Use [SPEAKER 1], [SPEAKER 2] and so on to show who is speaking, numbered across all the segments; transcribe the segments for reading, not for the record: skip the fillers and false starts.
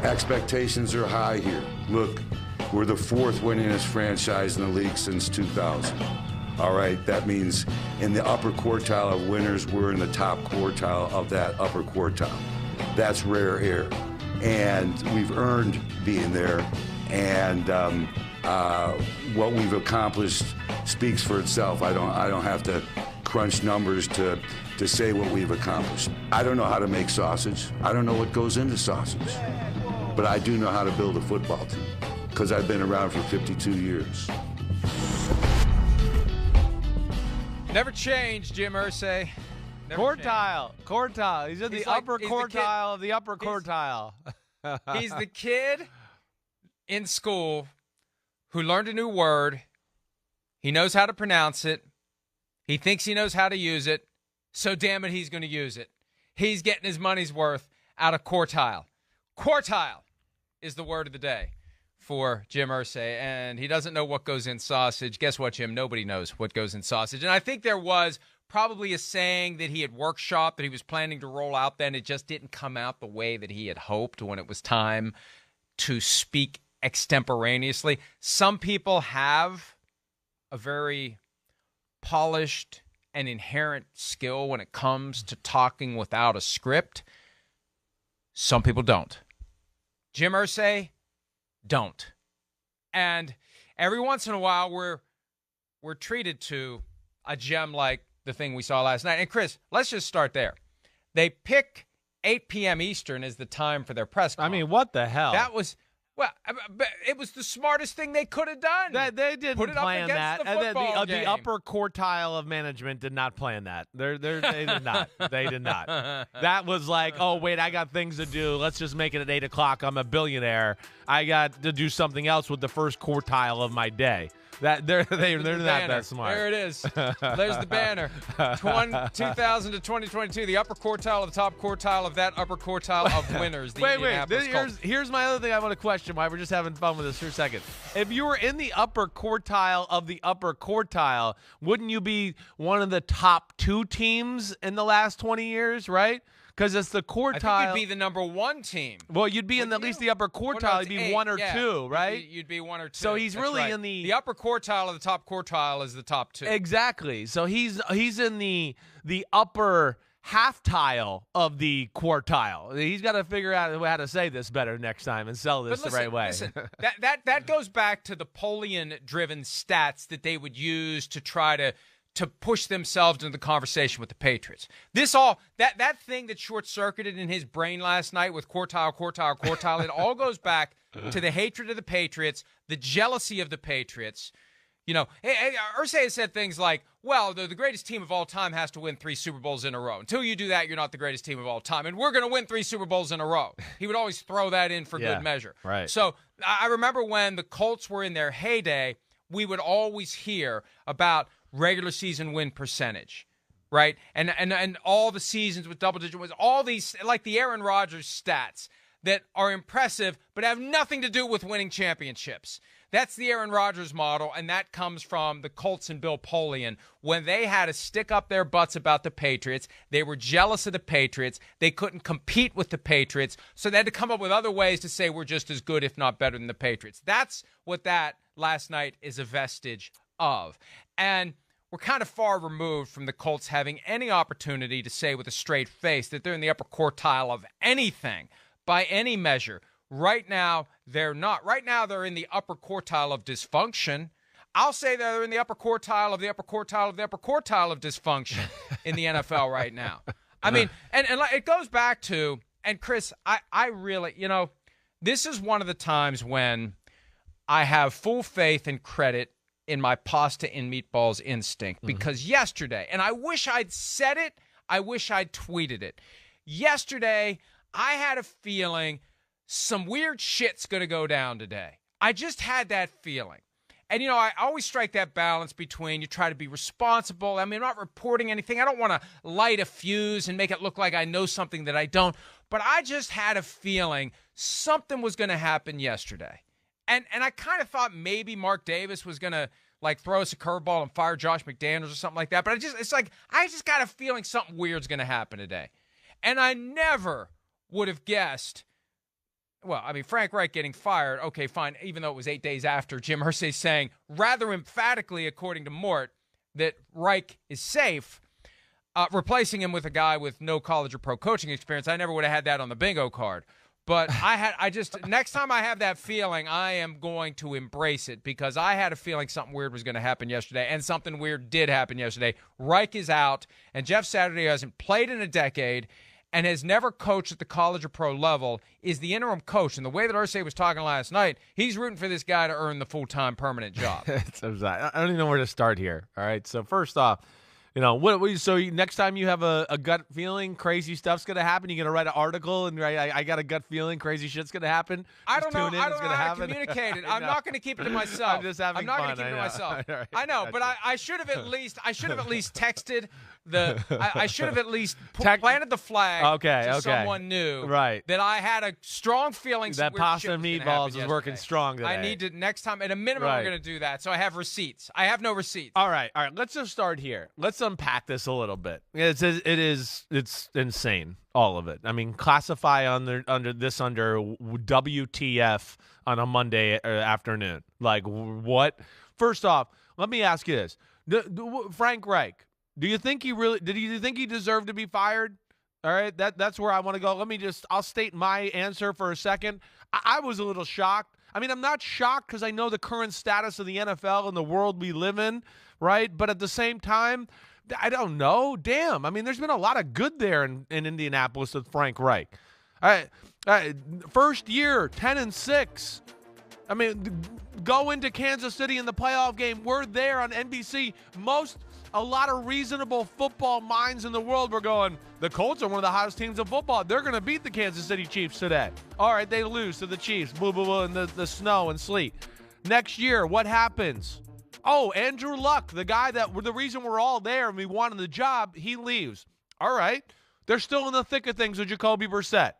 [SPEAKER 1] Expectations are high here. Look, we're the fourth winningest franchise in the league since 2000. All right, that means in the upper quartile of winners, we're in the top quartile of that upper quartile. That's rare air. And we've earned being there. And what we've accomplished speaks for itself. I don't have to crunch numbers to say what we've accomplished. I don't know how to make sausage. I don't know what goes into sausage. But I do know how to build a football team because I've been around for 52 years.
[SPEAKER 2] Never changed, Jim Irsay.
[SPEAKER 3] Quartile. He's in the upper quartile of the upper quartile.
[SPEAKER 2] He's the kid in school who learned a new word. He knows how to pronounce it. He thinks he knows how to use it. So damn it, he's going to use it. He's getting his money's worth out of quartile. Quartile is the word of the day for Jim Irsay, and he doesn't know what goes in sausage. Guess what, Jim? Nobody knows what goes in sausage. And I think there was probably a saying that he had workshopped that he was planning to roll out then. It just didn't come out the way that he had hoped when it was time to speak extemporaneously. Some people have a very polished and inherent skill when it comes to talking without a script. Some people don't. Jim Irsay, don't. And every once in a while, we're treated to a gem like the thing we saw last night. And Chris, let's just start there. They pick 8 p.m. Eastern as the time for their press conference.
[SPEAKER 3] I mean, what the hell?
[SPEAKER 2] That was, well, it was the smartest thing they could have done.
[SPEAKER 3] They didn't
[SPEAKER 2] put it
[SPEAKER 3] plan
[SPEAKER 2] up
[SPEAKER 3] that.
[SPEAKER 2] against the football game.
[SPEAKER 3] The upper quartile of management did not plan that. They did not. They did not. That was like, oh, wait, I got things to do. Let's just make it at 8 o'clock. I'm a billionaire. I got to do something else with the first quartile of my day. They're not that smart.
[SPEAKER 2] There it is. There's the banner. 2000 to 2022, the upper quartile of the top quartile of that upper quartile of winners.
[SPEAKER 3] Here's my other thing I want to question why we're just having fun with this for a second. If you were in the upper quartile of the upper quartile, wouldn't you be one of the top 2 teams in the last 20 years, right? Because it's the quartile.
[SPEAKER 2] I think you'd be the number 1 team.
[SPEAKER 3] Well, you'd be in at least the upper quartile. You'd be
[SPEAKER 2] 8,
[SPEAKER 3] 1 or 2, right?
[SPEAKER 2] You'd be 1 or 2.
[SPEAKER 3] So he's
[SPEAKER 2] That's
[SPEAKER 3] really
[SPEAKER 2] right.
[SPEAKER 3] in the
[SPEAKER 2] upper quartile of the top quartile is the top 2.
[SPEAKER 3] Exactly. So he's in the upper half tile of the quartile. He's got to figure out how to say this better next time and sell this the right way.
[SPEAKER 2] Listen, that goes back to the Napoleon-driven stats that they would use to try to push themselves into the conversation with the Patriots. That thing that short-circuited in his brain last night with quartile, it all goes back to the hatred of the Patriots, the jealousy of the Patriots. You know, Irsay has said things like, well, the greatest team of all time has to win 3 Super Bowls in a row. Until you do that, you're not the greatest team of all time. And we're going to win 3 Super Bowls in a row. He would always throw that in for good measure.
[SPEAKER 3] Right.
[SPEAKER 2] So I remember when the Colts were in their heyday, we would always hear about regular season win percentage, right? And all the seasons with double-digit wins, all these, like the Aaron Rodgers stats that are impressive but have nothing to do with winning championships. That's the Aaron Rodgers model, and that comes from the Colts and Bill Polian. When they had to stick up their butts about the Patriots, they were jealous of the Patriots. They couldn't compete with the Patriots, so they had to come up with other ways to say we're just as good, if not better, than the Patriots. That's what that last night is a vestige of. And we're kind of far removed from the Colts having any opportunity to say with a straight face that they're in the upper quartile of anything by any measure. Right now, they're not. Right now, they're in the upper quartile of dysfunction. I'll say they're in the upper quartile of the upper quartile of the upper quartile of dysfunction in the NFL right now. I mean, and it goes back to, and Chris, I really, this is one of the times when I have full faith and credit in my pasta and meatballs instinct, because yesterday, and I wish I'd said it, I wish I'd tweeted it. Yesterday, I had a feeling some weird shit's going to go down today. I just had that feeling. And, I always strike that balance between you try to be responsible. I mean, I'm not reporting anything. I don't want to light a fuse and make it look like I know something that I don't. But I just had a feeling something was going to happen yesterday. And I kind of thought maybe Mark Davis was going to throw us a curveball and fire Josh McDaniels or something like that. But I just got a feeling something weird's going to happen today. And I never would have guessed. well, I mean, Frank Reich getting fired, okay, fine, even though it was 8 days after, Jim Irsay saying rather emphatically, according to Mort, that Reich is safe, replacing him with a guy with no college or pro coaching experience. I never would have had that on the bingo card. But next time I have that feeling, I am going to embrace it, because I had a feeling something weird was going to happen yesterday, and something weird did happen yesterday. Reich is out, and Jeff Saturday hasn't played in a decade and has never coached at the college or pro level, is the interim coach. And the way that Irsay was talking last night, he's rooting for this guy to earn the full-time permanent job.
[SPEAKER 3] I don't even know where to start here. All right, so first off, so next time you have a gut feeling crazy stuff's going to happen, you're going to write an article and write, I got a gut feeling crazy shit's going to happen.
[SPEAKER 2] I don't know how to communicate it. I'm not going to keep it to myself.
[SPEAKER 3] I'm just having fun.
[SPEAKER 2] I'm not going to keep it to myself.
[SPEAKER 3] Right,
[SPEAKER 2] I know, but I should have at least texted I should have at least planted the flag so someone knew that I had a strong feeling
[SPEAKER 3] that pasta and meatballs is working strong today.
[SPEAKER 2] I need to, next time, at a minimum, I'm going to do that. So I have receipts. I have no receipts.
[SPEAKER 3] All right. Let's just start here. Let's unpack this a little bit. It's insane, all of it. I mean, classify under WTF on a Monday afternoon. Like, what? First off, let me ask you this: Frank Reich, do you think he deserved to be fired? All right, that's where I want to go. I'll state my answer for a second. I was a little shocked. I mean, I'm not shocked because I know the current status of the NFL and the world we live in, right? But at the same time, I don't know. Damn. I mean, there's been a lot of good there in Indianapolis with Frank Reich. First year, 10-6. I mean, go into Kansas City in the playoff game. We're there on NBC. A lot of reasonable football minds in the world were going, the Colts are one of the hottest teams of football. They're going to beat the Kansas City Chiefs today. All right, they lose to the Chiefs. Boo, boo, boo, in the snow and sleet. Next year, what happens? Oh, Andrew Luck, the guy the reason we're all there and we wanted the job, he leaves. All right, they're still in the thick of things with Jacoby Brissett.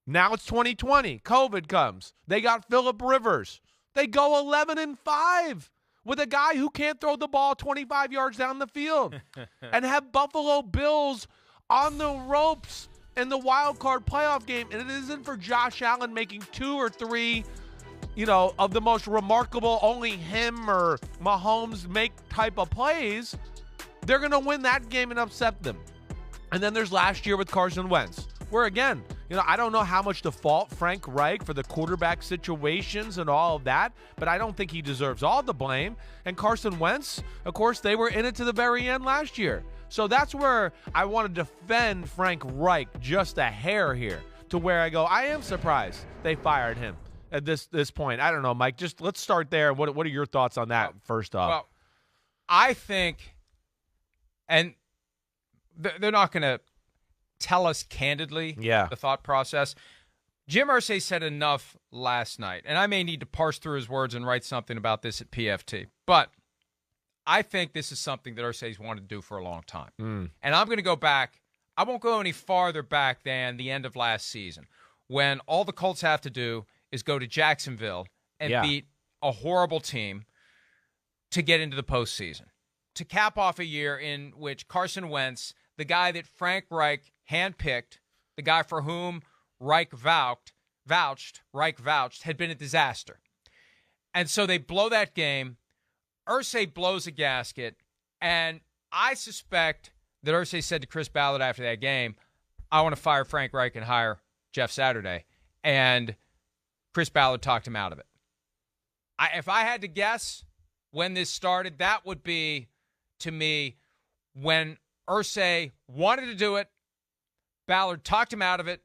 [SPEAKER 3] Now it's 2020. COVID comes. They got Phillip Rivers. They go 11-5. With a guy who can't throw the ball 25 yards down the field and have Buffalo Bills on the ropes in the wild card playoff game. And it isn't for Josh Allen making 2 or 3, of the most remarkable, only him or Mahomes make type of plays. They're going to win that game and upset them. And then there's last year with Carson Wentz, where again, I don't know how much to fault Frank Reich for the quarterback situations and all of that, but I don't think he deserves all the blame. And Carson Wentz, of course, they were in it to the very end last year. So that's where I want to defend Frank Reich just a hair here, to where I go, I am surprised they fired him at this point. I don't know, Mike. Just let's start there. What are your thoughts on that first off?
[SPEAKER 2] Well, I think, and they're not going to tell us candidly the thought process. Jim Irsay said enough last night, and I may need to parse through his words and write something about this at PFT, but I think this is something that Irsay's wanted to do for a long time. And I'm going to go back. I won't go any farther back than the end of last season, when all the Colts have to do is go to Jacksonville and beat a horrible team to get into the postseason, to cap off a year in which Carson Wentz, the guy that Frank Reich handpicked, the guy for whom Reich vouched, had been a disaster. And so they blow that game. Irsay blows a gasket. And I suspect that Irsay said to Chris Ballard after that game, I want to fire Frank Reich and hire Jeff Saturday. And Chris Ballard talked him out of it. If I had to guess when this started, that would be, to me, when Irsay wanted to do it. Ballard talked him out of it.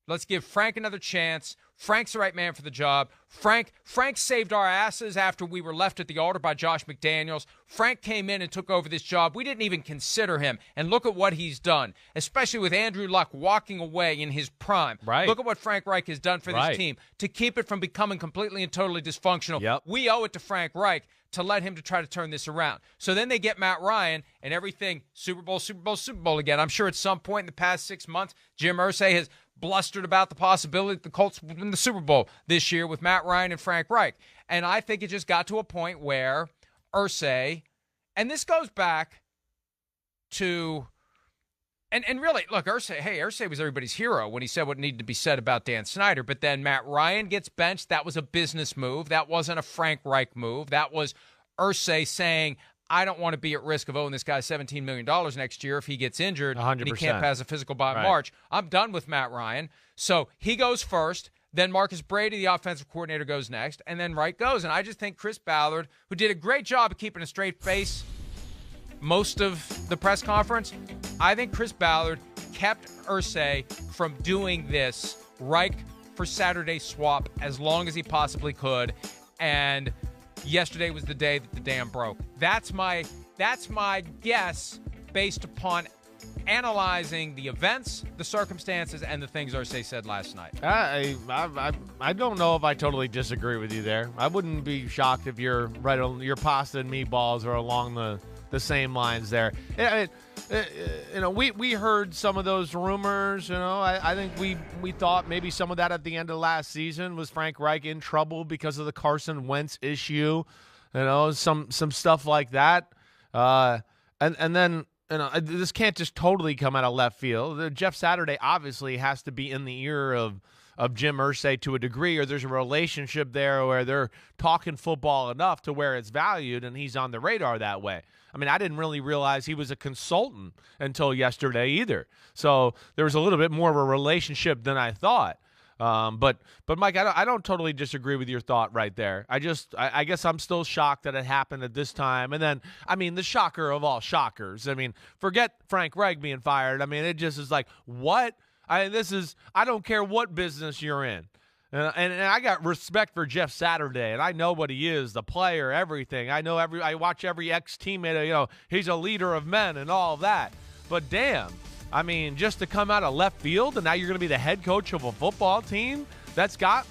[SPEAKER 2] Let's give Frank another chance. Frank's the right man for the job. Frank saved our asses after we were left at the altar by Josh McDaniels. Frank came in and took over this job. We didn't even consider him. And look at what he's done, especially with Andrew Luck walking away in his prime.
[SPEAKER 3] Right.
[SPEAKER 2] Look at what Frank Reich has done for this team to keep it from becoming completely and totally dysfunctional.
[SPEAKER 3] Yep.
[SPEAKER 2] We owe it to Frank Reich to let him to try to turn this around. So then they get Matt Ryan, and everything Super Bowl again. I'm sure at some point in the past 6 months, Jim Irsay has blustered about the possibility that the Colts will win the Super Bowl this year with Matt Ryan and Frank Reich. And I think it just got to a point where Irsay, and this goes back to And really, look, Irsay was everybody's hero when he said what needed to be said about Dan Snyder. But then Matt Ryan gets benched. That was a business move. That wasn't a Frank Reich move. That was Irsay saying, I don't want to be at risk of owing this guy $17 million next year if he gets injured
[SPEAKER 3] 100%.
[SPEAKER 2] and he can't pass a physical by March. I'm done with Matt Ryan. So he goes first. Then Marcus Brady, the offensive coordinator, goes next. And then Reich goes. And I just think Chris Ballard, who did a great job of keeping a straight face most of the press conference, I think Chris Ballard kept Irsay from doing this Reich for Saturday swap as long as he possibly could. And yesterday was the day that the dam broke. That's my guess based upon analyzing the events, the circumstances, and the things Irsay said last night.
[SPEAKER 3] I don't know if I totally disagree with you there. I wouldn't be shocked if you're right on your pasta and meatballs are along the same lines there. We heard some of those rumors. I think we thought maybe some of that at the end of last season was Frank Reich in trouble because of the Carson Wentz issue. Some stuff like that. And then this can't just totally come out of left field. Jeff Saturday obviously has to be in the ear of Jim Irsay to a degree, or there's a relationship there where they're talking football enough to where it's valued and he's on the radar that way. I mean, I didn't really realize he was a consultant until yesterday either. So there was a little bit more of a relationship than I thought. But Mike, I don't totally disagree with your thought right there. I guess I'm still shocked that it happened at this time. And then, I mean, the shocker of all shockers. I mean, forget Frank Reich being fired. I mean, it just is like, what? I don't care what business you're in. And I got respect for Jeff Saturday, and I know what he is, the player, everything. I watch every ex-teammate, he's a leader of men and all of that. But damn, I mean, just to come out of left field and now you're going to be the head coach of a football team that's got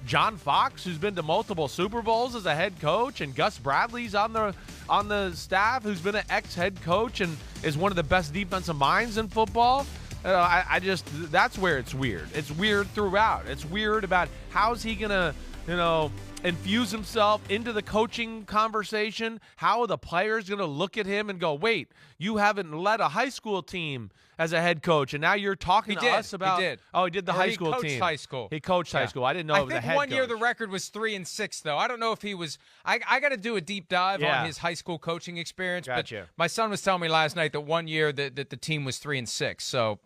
[SPEAKER 3] John Fox, who's been to multiple Super Bowls as a head coach, and Gus Bradley's on the staff, who's been an ex-head coach and is one of the best defensive minds in football. That's where it's weird. It's weird throughout. It's weird about how's he going to, infuse himself into the coaching conversation. How are the players going to look at him and go, wait, you haven't led a high school team as a head coach, and now you're talking to us about.
[SPEAKER 2] He did.
[SPEAKER 3] Oh, he did the high school team.
[SPEAKER 2] He coached high school.
[SPEAKER 3] He coached high school. I didn't know it was a head coach.
[SPEAKER 2] I think 1 year the record was 3-6, though. I don't know if he was. I got to do a deep dive on his high school coaching experience.
[SPEAKER 3] Gotcha.
[SPEAKER 2] But my son was telling me last night that 1 year that the team was 3-6. So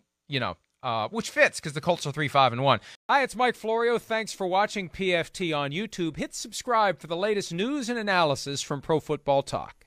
[SPEAKER 2] which fits because the Colts are 3-5-1. Hi, it's Mike Florio. Thanks for watching PFT on YouTube. Hit subscribe for the latest news and analysis from Pro Football Talk.